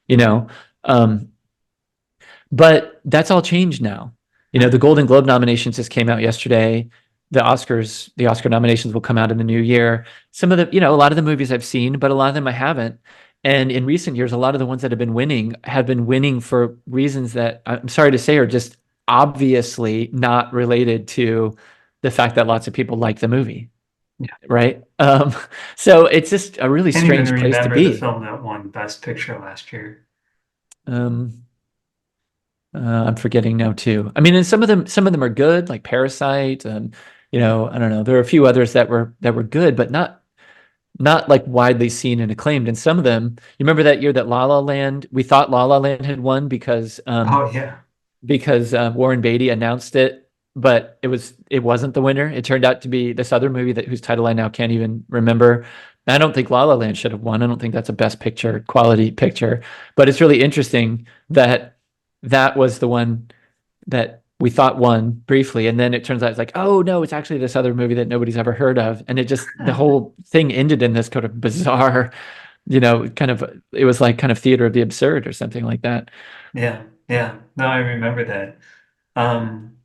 you know. Um, but that's all changed now. The Mhm. Golden Globe nominations just came out yesterday. The Oscar nominations will come out in the new year. Some of a lot of the movies I've seen, but a lot of them I haven't. And in recent years, a lot of the ones that have been winning for reasons that I'm sorry to say are just obviously not related to the fact that lots of people like the movie, Yeah. right? So it's just a really Can't even strange place to remember the be. film that won Best Picture last year. Um, I'm forgetting now too. I mean, and some of them are good, like Parasite. I don't know. There are a few others that were good, but not like widely seen and acclaimed. And some of them, you remember that year that La La Land, we thought La La Land had won Oh yeah. because Warren Beatty announced it, but it wasn't the winner. It turned out to be this other movie whose title I now can't even remember. I don't think La La Land should have won. I don't think that's a Best Picture quality picture, but it's really interesting that that was the one that we thought won briefly, and then it turns out it's like, oh no, it's actually this other movie that nobody's ever heard of, and the whole thing ended in this kind of bizarre, kind of it was like kind of theater of the absurd or something like that. Yeah. Yeah. No, I remember that. Um,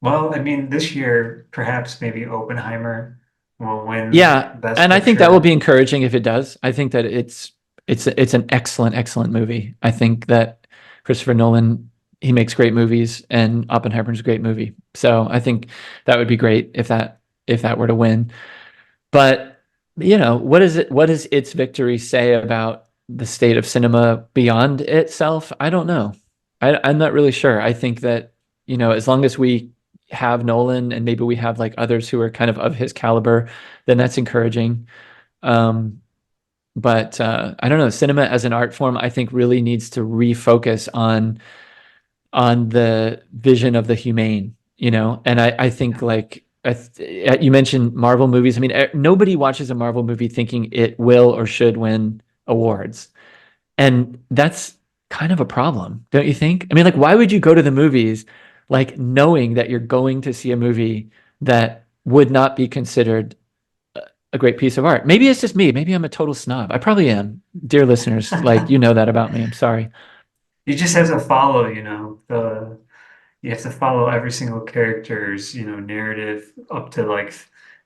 well, I mean, this year, perhaps maybe Oppenheimer will win Yeah, Best and I think that will be Picture. encouraging if it does. I think that it's an excellent movie. I think that Christopher Nolan, he makes great movies, and Oppenheimer's a great movie. So I think that would be great if that were to win. But what does its victory say about the state of cinema beyond itself? I don't know. I'm not really sure. I think that, as long as we have Nolan and maybe we have like others who are kind of his caliber, then that's encouraging. Um, but I don't know. Cinema as an art form, I think, really needs to refocus on the vision of the humane, and I think Yeah. like you mentioned Marvel movies. I mean, nobody watches a Marvel movie thinking it will or should win awards. And that's kind of a problem, don't you think? I mean, like, why would you go to the movies like knowing that you're going to see a movie that would not be considered a great piece of art? Maybe it's just me. Maybe I'm a total snob. I probably am. Dear listeners, like, you know that about me. I'm sorry. You just have to follow, the you have to follow every single character's, narrative up to like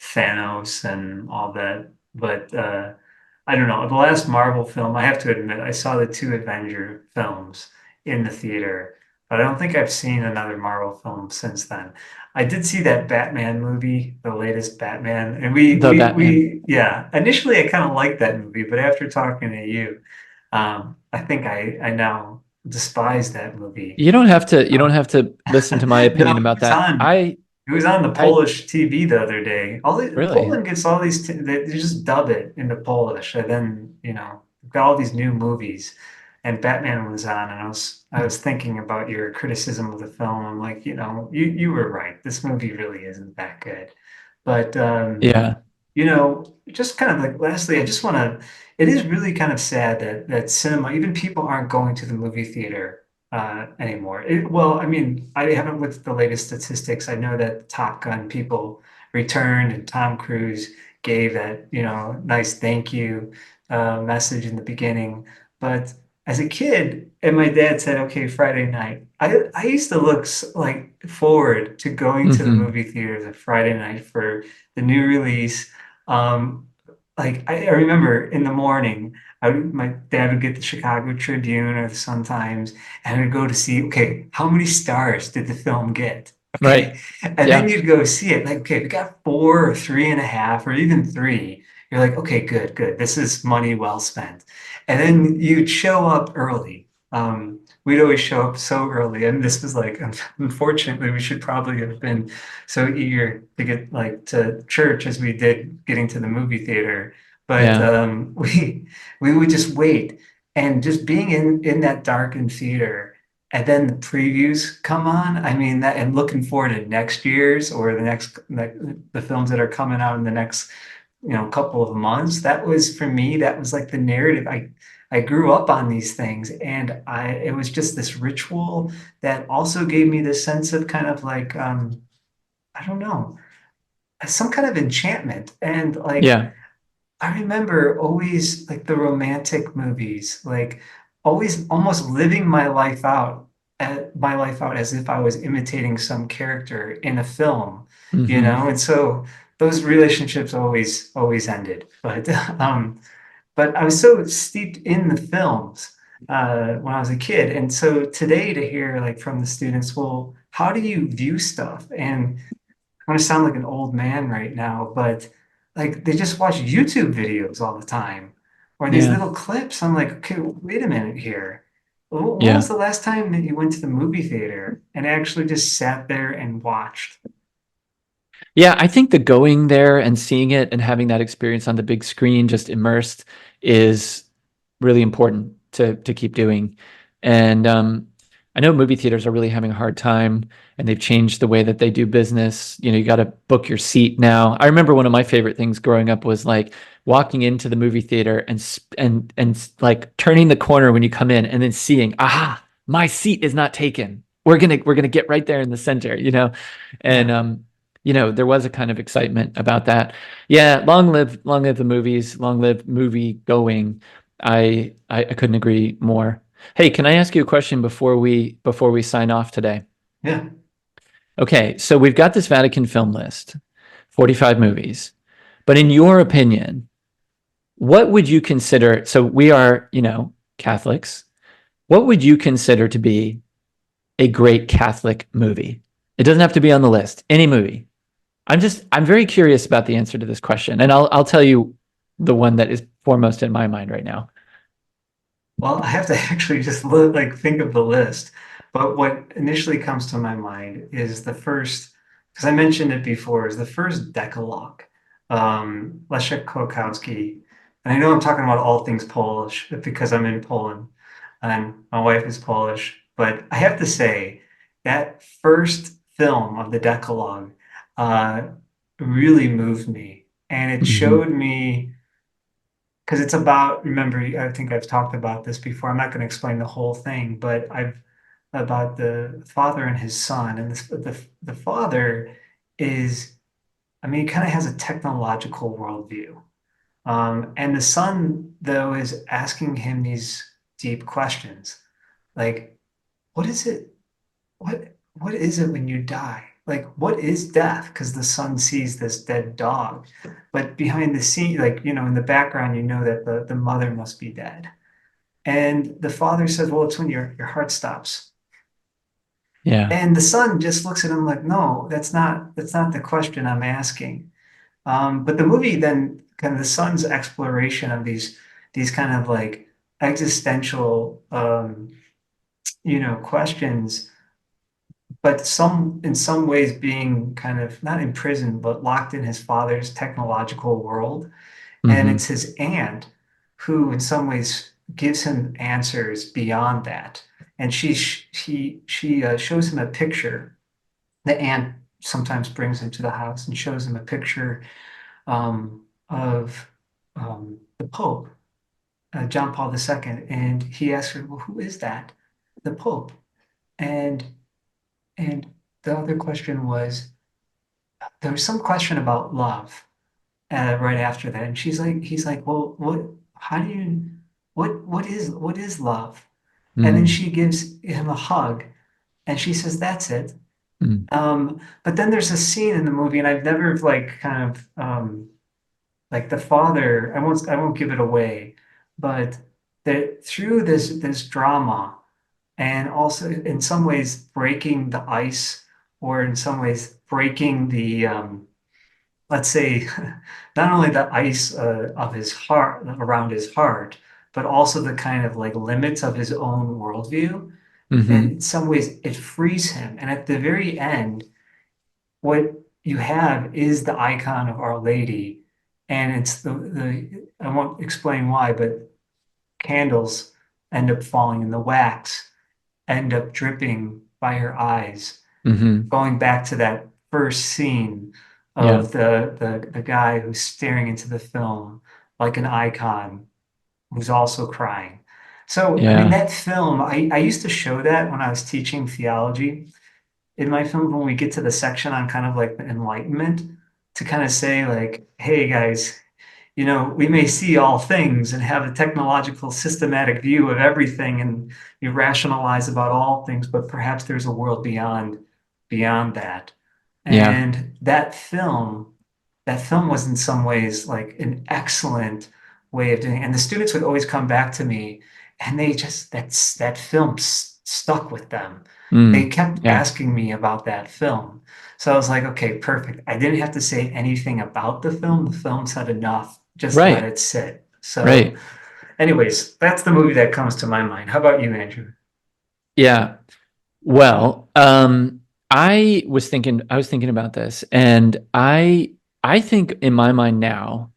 Thanos and all that. But I don't know. The last Marvel film, I have to admit, I saw the two Avenger films in the theater, but I don't think I've seen another Marvel film since then. I did see that Batman movie, the latest Batman, and The Batman. yeah, initially I kind of liked that movie, but after talking to you, I think I now despise that movie. You don't have to listen to my No, opinion about that. it was on the I Polish TV the other day. really, Poland gets all these they just dub it into Polish, and then we've got all these new movies, and Batman was on, and I was thinking about your criticism of the film. I'm like, you were right. This movie really isn't that good, but yeah. just kind of like lastly, I just want to. It is really kind of sad that cinema, even people aren't going to the movie theater anymore. Well, I mean, I haven't looked at the latest statistics. I know that Top Gun people returned, and Tom Cruise gave that nice thank you message in the beginning. But as a kid, and my dad said, "Okay, Friday night." I used to look like forward to going to the Hmm. movie theaters a Friday night for the new release. Um, like I remember in the morning, my dad would get the Chicago Tribune or the Sun Times, and I'd go to see, okay, how many stars did the film get? Okay, Right. and then Yeah. you'd go see it. Like, okay, we got 4 or 3.5, or even three. You're like, okay, good, good. This is money well spent. And then you'd show up early. We'd always show up so early, and this was like, unfortunately, we should probably have been so eager to get like to church as we did getting to the movie theater. But Yeah. we would just wait, and just being in that darkened theater, and then the previews come on. I mean that, and looking forward to next year's or the films that are coming out in the next couple of months. That was for me. That was like the narrative. I grew up on these things, and it was just this ritual that also gave me this sense of kind of like I don't know, some kind of enchantment. And like Yeah. I remember always like the romantic movies, like always almost living my life out as if I was imitating some character in a film, Hmm. and so those relationships always ended. But I was so steeped in the films when I was a kid, and so today to hear like from the students, well, how do you view stuff? And I'm gonna sound like an old man right now, but like they just watch YouTube videos all the time or these Yeah. little clips. I'm like, okay, wait a minute here. When was Yeah. the last time that you went to the movie theater and actually just sat there and watched? Yeah, I think the going there and seeing it and having that experience on the big screen, just immersed, is really important to keep doing. And I know movie theaters are really having a hard time, and they've changed the way that they do business. You got to book your seat now. I remember one of my favorite things growing up was like walking into the movie theater and like turning the corner when you come in, and then seeing, aha, my seat is not taken. We're gonna get right there in the center. And Yeah. there was a kind of excitement about that. Yeah, long live the movies, long live movie going. I couldn't agree more. Hey, can I ask you a question before we sign off today? Yeah. Okay, so we've got this Vatican film list, 45 movies. But in your opinion, what would you consider, so we are, Catholics, what would you consider to be a great Catholic movie? It doesn't have to be on the list, any movie. I'm very curious about the answer to this question, and I'll tell you the one that is foremost in my mind right now. Well, I have to actually just look, like think of the list. But what initially comes to my mind is the first, because I mentioned it before, is the first Decalogue, Leszek Kolakowski. And I know I'm talking about all things Polish because I'm in Poland and my wife is Polish. But I have to say that first film of the Decalogue uh, really moved me. And it Hmm. showed me because it's about, remember, I think I've talked about this before. I'm not going to explain the whole thing, but I've about the father and his son. And the father is, I mean, he kind of has a technological worldview. And the son, though, is asking him these deep questions like, what is it? What is it when you die? Like, what is death? Because the son sees this dead dog, but behind the scene, like in the background, that the mother must be dead. And the father says, "Well, it's when your heart stops." Yeah. And the son just looks at him like, "No, that's not the question I'm asking." But the movie then kind of the son's exploration of these kind of like existential, questions, but in some ways being kind of not imprisoned, but locked in his father's technological world. And Hmm. it's his aunt who, in some ways, gives him answers beyond that. And she shows him a picture. The aunt sometimes brings him to the house and shows him a picture of the Pope, John Paul II, and he asks her, "Well, who is that?" The Pope. And and the other question was, there was some question about love right after that, and he's like, "Well, how do you, what is love?" And then Mm. she gives him a hug, and she says, "That's it." Mm. But then there's a scene in the movie, and I've never like kind of like the father. I won't give it away, but that through this drama, and also in some ways breaking the ice, or in some ways breaking the let's say, not only the ice of his heart around his heart, but also the kind of like limits of his own worldview. And Hmm. in some ways, it frees him. And at the very end, what you have is the icon of Our Lady, and it's the I won't explain why, but candles end up falling in the wax, end up dripping by her eyes, Hmm. going back to that first scene Yeah. of the guy who's staring into the film like an icon who's also crying. So, I mean, Yeah. that film, I used to show that when I was teaching theology in my film, when we get to the section on kind of like the Enlightenment, to kind of say, like, hey guys, we may see all things and have a technological systematic view of everything and we rationalize about all things, but perhaps there's a world beyond that. Yeah. And that film was in some ways like an excellent way of doing it. And the students would always come back to me and that film stuck with them. They Mm. kept Yeah. asking me about that film. So I was like, okay, perfect. I didn't have to say anything about the film. The film said enough. Just let Right. it sit. So, Right. anyways, that's the movie that comes to my mind. How about you, Andrew? Yeah. Well, I was thinking about this, and I think in my mind now,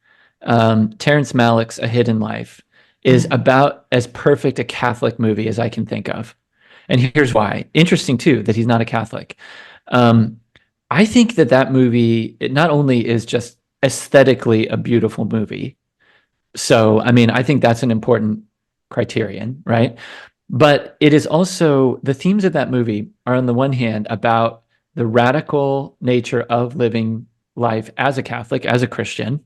Terrence Malick's A Hidden Life is Mm, about as perfect a Catholic movie as I can think of. And here's why. Interesting too that he's not a Catholic. Um, I think that that movie, it not only is just aesthetically a beautiful movie. So, I mean, I think that's an important criterion, right? But it is also the themes of that movie are on the one hand about the radical nature of living life as a Catholic, as a Christian.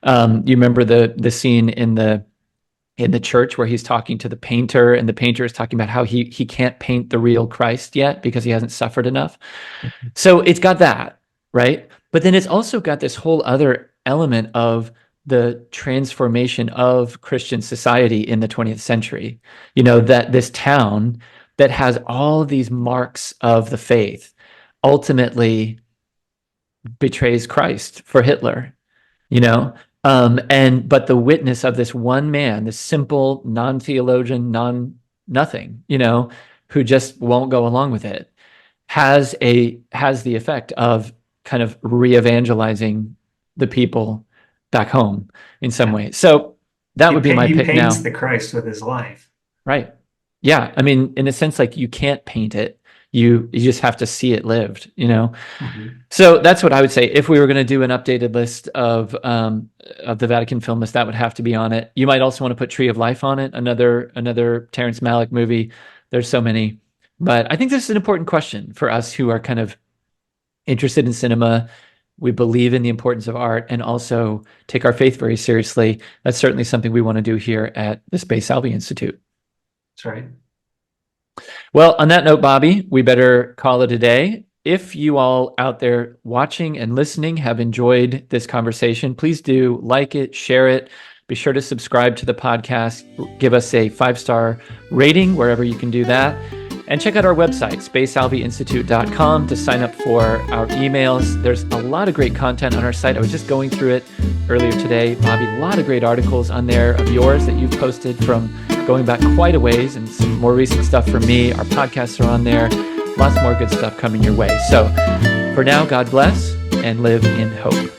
You remember the scene in the church where he's talking to the painter, and the painter is talking about how he can't paint the real Christ yet because he hasn't suffered enough. So it's got that, right? But then it's also got this whole other element of the transformation of Christian society in the 20th century. You know, that this town that has all these marks of the faith ultimately betrays Christ for Hitler, you know? And but the witness of this one man, this simple non-theologian, non-nothing, who just won't go along with it, has the effect of kind of re-evangelizing the people back home in some yeah. way. So that would be my He pick paints now. the Christ with his life. Right. Yeah. I mean, in a sense, like you can't paint it. You just have to see it lived. Mhm. So that's what I would say. If we were going to do an updated list of the Vatican Film List, that would have to be on it. You might also want to put Tree of Life on it, another Terrence Malick movie. There's so many, but I think this is an important question for us who are kind of interested in cinema. We believe in the importance of art and also take our faith very seriously. That's certainly something we want to do here at the Space Salvi Institute. That's right. Well, on that note, Bobby, we better call it a day. If you all out there watching and listening have enjoyed this conversation, please do like it, share it. Be sure to subscribe to the podcast. Give us a 5-star rating wherever you can do that. And check out our website, spacesalviinstitute.com, to sign up for our emails. There's a lot of great content on our site. I was just going through it earlier today. Bobby, a lot of great articles on there of yours that you've posted from going back quite a ways, and some more recent stuff from me. Our podcasts are on there. Lots more good stuff coming your way. So for now, God bless and live in hope.